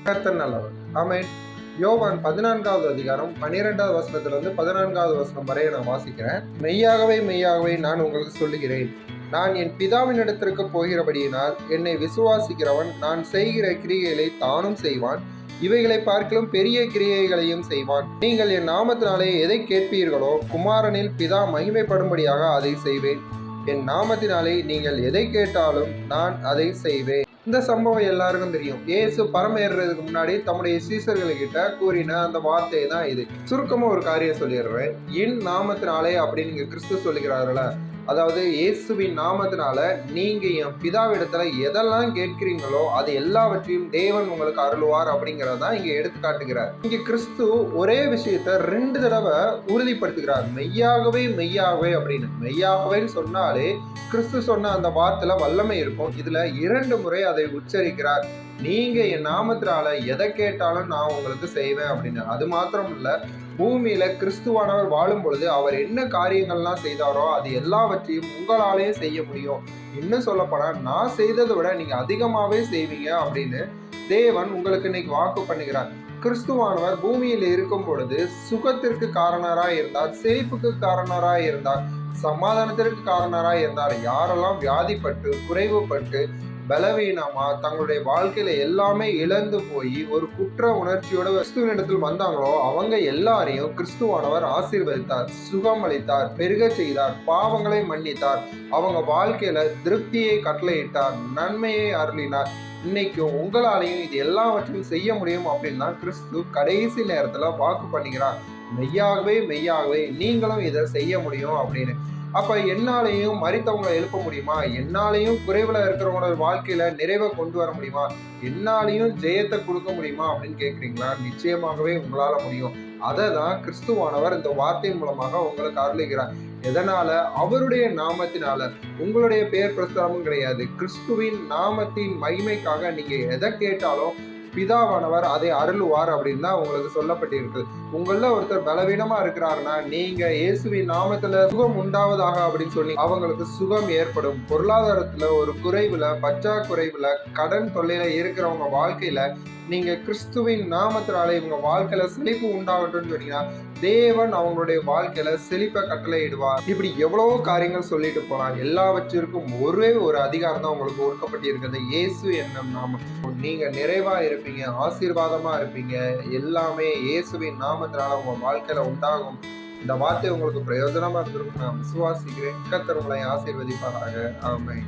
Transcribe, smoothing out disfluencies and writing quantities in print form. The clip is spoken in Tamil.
கர்த்தர் நல்லவர். ஆமென். யோவான் 14வது அதிகாரம் 12வது வசனத்திலிருந்து 14வது வசனம் வரை நான் வாசிக்கிறேன். மெய்யாகவே மெய்யாகவே நான் உங்களுக்கு சொல்லுகிறேன், நான் என் பிதாவின் இடத்திற்கு போகிறபடியினால் என்னை விசுவாசிக்கிறவன் நான் செய்கிற கிரியைகளை தானும் செய்வான், இவைகளை பார்க்கிலும் பெரிய கிரியைகளையும் செய்வான். நீங்கள் என் நாமத்தினாலே எதை கேட்பீர்களோ குமாரனில் பிதா மகிமைப்படும்படியாக அதை செய்வேன். என் நாமத்தினாலே நீங்கள் எதை கேட்டாலும் நான் அதை செய்வேன். இந்த சம்பவம் எல்லாருக்கும் தெரியும். இயேசு பரமேறதுக்கு முன்னாடி தம்முடைய சீசர்கள்கிட்ட கூறின அந்த வார்த்தை தான் இது. சுருக்கமா ஒரு காரியம் சொல்லிடுறேன். என் நாமத்தினாலே அப்படின்னு நீங்க கிறிஸ்து சொல்லுகிறார்கள, அதாவது இயேசுவின் நாமத்தினால நீங்க என் பிதாவிடத்துல எதெல்லாம் கேட்கிறீங்களோ அது எல்லாவற்றையும் தேவன் உங்களுக்கு அருள்வார் அப்படிங்கிறதா இங்க எடுத்து காட்டுகிறார். இங்க கிறிஸ்து ஒரே விஷயத்த 2 தடவை உறுதிப்படுத்துகிறார். மெய்யாகவே மெய்யாகவே அப்படின்னு. மெய்யாகவேன்னு சொன்னாலே கிறிஸ்து சொன்ன அந்த வார்த்தையில வல்லமை இருக்கும். இதுல 2 முறை அதை உச்சரிக்கிறார். நீங்க என் நாமத்தினால எதை கேட்டாலும் நான் உங்களுக்கு செய்வேன் அப்படின்னு. அது மாத்திரம் இல்ல, பூமியில கிறிஸ்துவானவர் வாழும் பொழுது அவர் என்ன காரியங்கள்லாம் செய்தாரோ அது எல்லாவற்றையும் உங்களாலேயே செய்ய முடியும். இன்னும் சொல்லப்போனா நான் செய்ததை விட நீங்க அதிகமாவே செய்வீங்க அப்படின்னு தேவன் உங்களுக்கு இன்னைக்கு வாக்கு பண்ணுகிறார். கிறிஸ்துவானவர் பூமியில் இருக்கும் பொழுது சுகத்திற்கு காரணராய் இருந்தார், செழிப்புக்கு காரணராய் இருந்தார், சமாதானத்திற்கு காரணராய் இருந்தார். யாரெல்லாம் வியாதிப்பட்டு குறைவுபட்டு பலவீனமா தங்களுடைய வாழ்க்கையில எல்லாமே இழந்து போய் ஒரு குற்ற உணர்ச்சியோட கிறிஸ்துவனிடத்தில் வந்தாங்களோ அவங்க எல்லாரையும் கிறிஸ்துவானவர் ஆசீர்வதித்தார், சுகம் அளித்தார், பெருக செய்தார், பாவங்களை மன்னித்தார், அவங்க வாழ்க்கையில திருப்தியை கட்டளையிட்டார், நன்மையை அருளினார். இன்னைக்கும் உங்களாலையும் இது எல்லாவற்றையும் செய்ய முடியும் அப்படின்னு தான் கிறிஸ்து கடைசி நேரத்துல வாக்கு பண்ணுகிறார். மெய்யாகவே மெய்யாகவே நீங்களும் இதை செய்ய முடியும் அப்படின்னு. அப்ப என்னாலையும் மரித்தவங்களை எழுப்ப முடியுமா? என்னாலையும் குறைவுல இருக்கிறவங்களோட வாழ்க்கையில நிறைவை கொண்டு வர முடியுமா? என்னாலையும் ஜெயத்தை கொடுக்க முடியுமா அப்படின்னு கேட்குறீங்களா? நிச்சயமாகவே உங்களால முடியும். அதை தான் கிறிஸ்துவானவர் இந்த வார்த்தை மூலமாக உங்களுக்கு அருளுகிறார். எதனால? அவருடைய நாமத்தினால. உங்களுடைய பெயர் பிரஸ்தாபம் கிடையாது. கிறிஸ்துவின் நாமத்தின் மகிமைக்காக நீங்க எதை கேட்டாலும் பிதாவானவர் அதை அருள்வார் அப்படின்னு தான் உங்களுக்கு சொல்லப்பட்டிருக்கு. உங்கள ஒருத்தர் பலவீனமா இருக்கிறாருன்னா நீங்க இயேசுவின் நாமத்துல சுகம் உண்டாவதாக அப்படின்னு சொல்லி அவங்களுக்கு சுகம் ஏற்படும். பொருளாதாரத்துல ஒரு குறைவுல, பற்றாக்குறைவுல, கடன் தொல்லையில இருக்கிறவங்க வாழ்க்கையில நீங்க கிறிஸ்துவின் நாமத்தினாலே இவங்க வாழ்க்கையில செழிப்பு உண்டாகட்டும்னு சொன்னீங்கன்னா தேவன் அவங்களுடைய வாழ்க்கையில செழிப்பை கட்டளையிடுவார். இப்படி எவ்வளவோ காரியங்கள் சொல்லிட்டு போலாம். எல்லாவற்றிற்கும் ஒரே ஒரு அதிகாரம் தான் உங்களுக்கு கொடுக்கப்பட்டிருக்கிறது. இயேசு என்னும் நாமம். நீங்க நிறைவா இருப்பீங்க, ஆசீர்வாதமா இருப்பீங்க. எல்லாமே இயேசுவின் நாமத்தினால உங்க வாழ்க்கையில உண்டாகும். இந்த வார்த்தை உங்களுக்கு பிரயோஜனமா இருந்திருக்கும் நான் விசுவாசிக்கிறேன். கர்த்தர் உங்களை ஆசீர்வதிப்பாராக. ஆமென்.